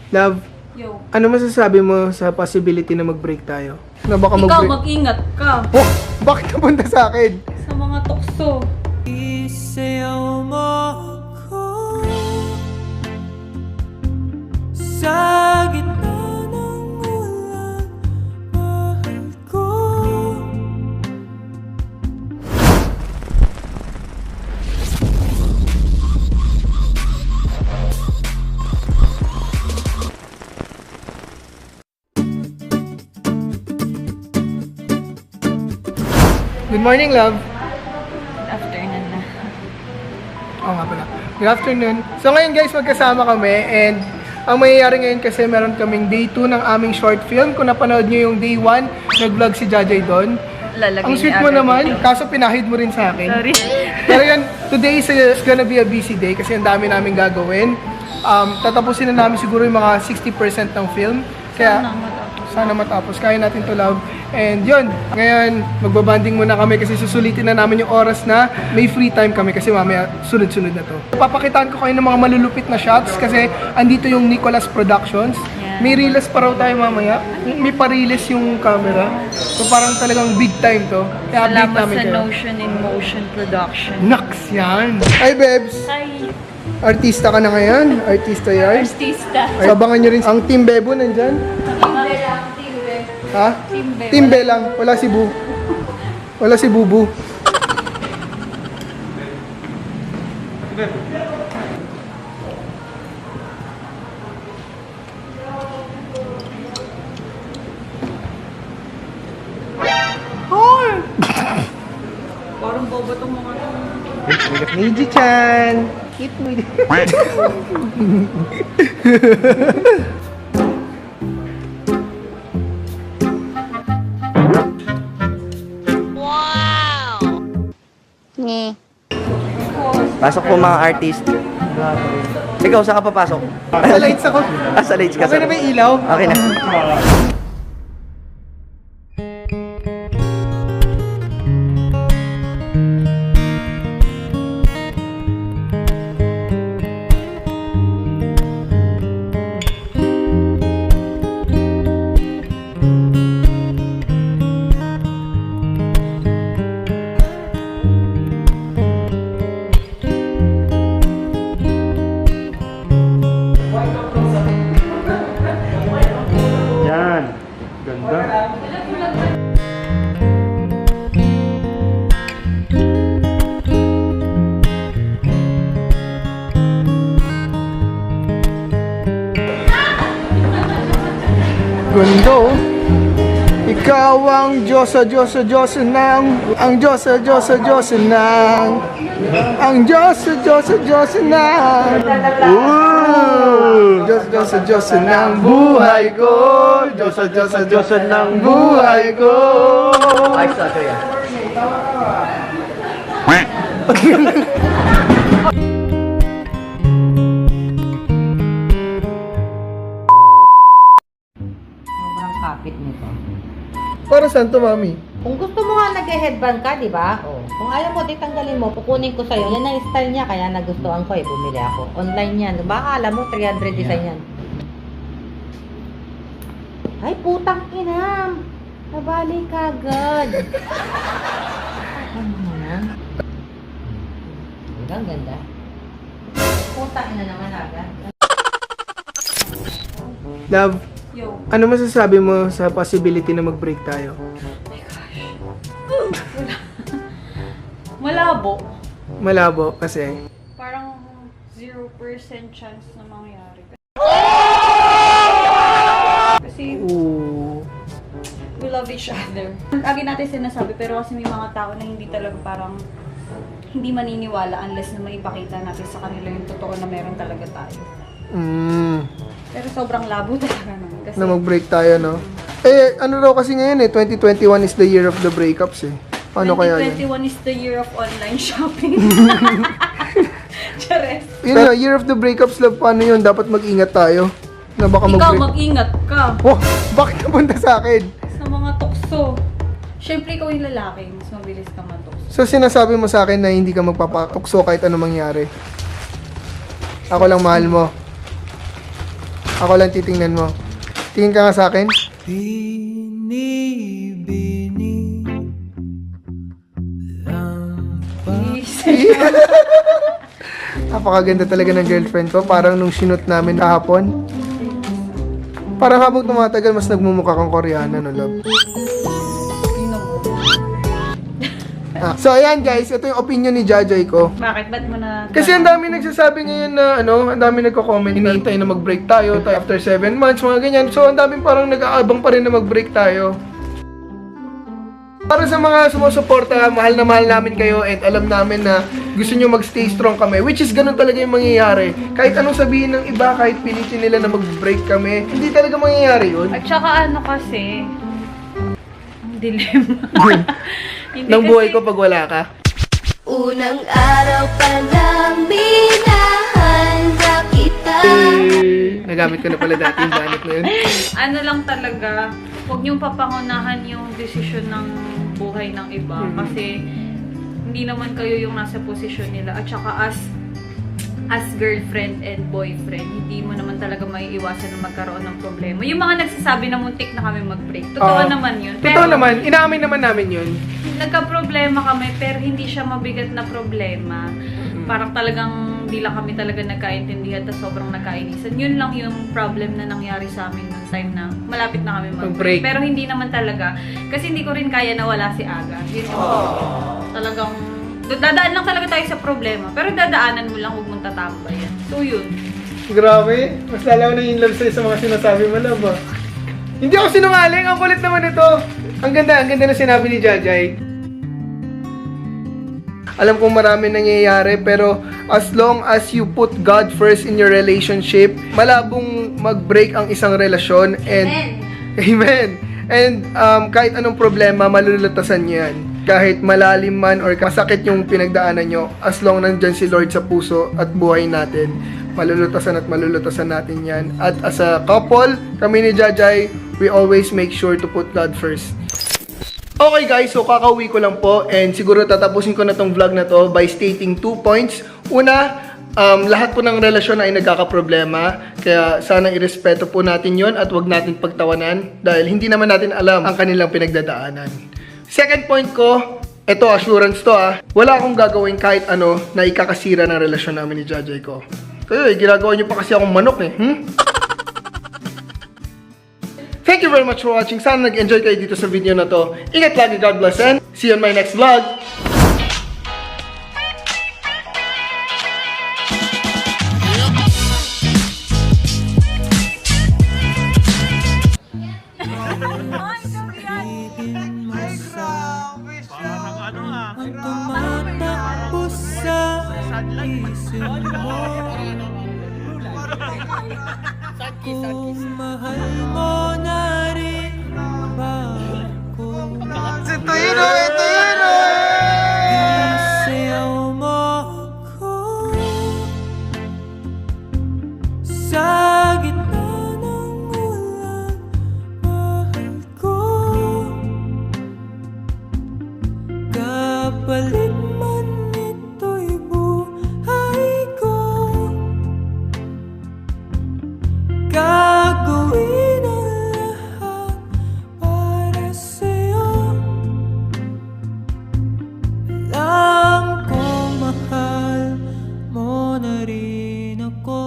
Love, Yo. ano masasabi mo sa possibility na mag-break tayo? Na baka Ikaw, mag-break? mag-ingat ka Oh, bakit napunta sa akin? sa mga tukso. Isayaw mo ako sa gitna ng ulan, mahal ko. Good morning, love. Afternoon na. Oo nga pala. Good afternoon. So ngayon guys, magkasama kami and ang mangyayari ngayon kasi meron kaming day 2 ng aming short film. Kung napanood nyo yung day 1, nag-vlog si Jajay doon. Lalagay Ang sweet niya mo agad naman, dito. kaso pinahid mo rin sa akin. Sorry. Pero yun, today is gonna be a busy day kasi ang dami namin gagawin. Tatapusin na namin siguro yung mga 60% ng film. Kaya, sana matapos. Kaya natin to, love. And yun, ngayon, magbabanding muna kami kasi susulitin na namin yung oras na may free time kami kasi mamaya sunod-sunod na to. Papakitaan ko kayo ng mga malulupit na shots kasi andito yung Nicholas Productions. Yeah. May release pa raw tayo mamaya. May pa-release yung camera. So parang talagang big time to. Kaya update Salamat namin sa kayo. Notion in Motion Production. Naks yan! Hi, Bebs! Hi, Artista ka na ngayon? Artista yan? artista. Ay, abangan nyo rin ang Team Bebo nandyan. Timbe lang, timbe. Ha? Timbe. Timbe lang. Wala si Bu. Wala si Bubu. Parang bobo tong mga to. Meiji-chan! Hit mo. Pasok po mga artist. Ikaw, saan ka papasok? Sa lights ako. Sa lights ka. Okay na ba yung ilaw? Okay na. Yan. Ganda. Ganda oh. Ikaw ang Diyosa, Diyosa, Diyosa ng ang Diyosa, Diyosa, Diyosa ng ang Diyosa, Diyosa, Diyosa ng Diyosa, Diyosa, Diyosa ng buhay ko. Diyosa, Diyosa, Diyosa ng buhay ko. Ay, sorry. Sobrang kapit nito. Para saan to, mami? Kung gusto mo nga nag-headband ka, di ba? Kung ayaw mo, di tanggalin mo. Kukunin ko sa'yo. Yan ang style niya, kaya nagustuhan ko eh. Bumili ako. Online yan. Baka alam mo, 300 design yan. Ay, putang inam! Nabali ka agad. Ano mo na? Ang ganda. Putang ina naman agad. Love, Yo. ano masasabi mo sa possibility na mag-break tayo? Malabo. Malabo kasi. Parang 0% chance na mangyari. Kasi Ooh. we love each other. Lagi natin sinasabi, pero kasi may mga tao na hindi talaga parang hindi maniniwala unless na maipakita natin sa kanila yung totoo na meron talaga tayo. Pero sobrang labo talaga nun. Kasi Na mag-break tayo, no? Eh, ano raw kasi ngayon eh, 2021 is the year of the breakups eh. Paano kaya yun? 2021 is the year of online shopping. Chares. Yun na, year of the breakups, love, paano yun? Dapat mag-ingat tayo. Na baka Ikaw, mag-break. mag-ingat ka Oh, bakit napunta sa akin? sa mga tukso. Siyempre, ikaw yung lalaki. Mas mabilis ka matukso. So, sinasabi mo sa akin na hindi ka magpapatukso kahit ano mangyari. Ako lang mahal mo. Ako lang titingnan mo. Tingin ka nga sa akin. Bini-bini Napakaganda talaga ng girlfriend ko. Parang nung sinut namin kahapon. Parang habang tumatagal, mas nagmumukha kang Koreana, no, love? So, ayan guys. Ito yung opinion ni Jajay ko. Bakit? Ba't mo na... Kasi ang dami nagsasabi ngayon na, ang dami nagko-comment. Hinihintay na mag-break tayo after 7 months, mga ganyan. So, ang dami parang nag-aabang pa rin na mag-break tayo. Para sa mga sumusuporta, mahal na mahal namin kayo and alam namin na gusto nyo mag-stay strong kami, which is ganun talaga yung mangyayari. Kahit anong sabihin ng iba, kahit pilitin nila na mag-break kami, hindi talaga mangyayari yun. At saka ano kasi, ang dilemma. Hindi Ng buhay kasi- ko pag wala ka. Unang araw pa lang minahanda kita. Nagamit ko na pala dati yung banat na yun. Ano lang talaga, huwag niyong papangunahan yung desisyon ng buhay ng iba. Kasi hindi naman kayo yung nasa posisyon nila. At saka as girlfriend and boyfriend, hindi mo naman talaga maiiwasan na magkaroon ng problema. Yung mga nagsasabi na muntik na kami mag-break, totoo Oo. naman yun. Totoo naman, inaamin naman namin yun. Nagka-problema kami, pero hindi siya mabigat na problema. Parang talagang hindi lang kami talaga nagkaintindihan at sobrang nagkainisan. Yun lang yung problem na nangyari sa amin noong time na malapit na kami Mag-break. mag-break. Pero hindi naman talaga. Kasi hindi ko rin kaya na wala si Aga. Yun yung talagang... Dadaan lang talaga tayo sa problema. Pero dadaanan mo lang, huwag mong tatambayan. So yun. Grabe, mas lalaw na yung love sa'yo sa mga sinasabi mo, love, ah. Hindi ako sinungaling, ang kulit naman ito. Ang ganda na sinabi ni Jajay. Alam kong marami nangyayari, pero as long as you put God first in your relationship, malabong mag-break ang isang relasyon and Amen. And kahit anong problema, malulutasan niyo yan. Kahit malalim man or masakit yung pinagdaanan nyo, as long nandyan si Lord sa puso at buhay natin, malulutasan natin yan. At as a couple, kami ni Jajay, we always make sure to put God first. Okay guys, so kakauwi ko lang po and siguro tatapusin ko na tong vlog na to by stating 2 points. Una, lahat po ng relasyon ay nagkakaproblema, kaya sana irespeto po natin yon at wag natin pagtawanan dahil hindi naman natin alam ang kanilang pinagdadaanan. Second point ko, ito assurance to wala akong gagawin kahit ano na ikakasira ng relasyon namin ni Jajay ko. Kayo ginagawa niyo pa kasi akong manok Thank you very much for watching. Sana nag-enjoy kayo dito sa video na to. Ingat lagi, God bless, and see you on my next vlog. Ang tumatakbo sa isip mo. Kung mahal mo na rin ba ako? Ito yun Isayaw mo ako sa gitna ng ulan, mahal ko. Kapalit man ito'y buhay ko, gagawin ang lahat para sa'yo. Alam kong mahal mo na rin ako.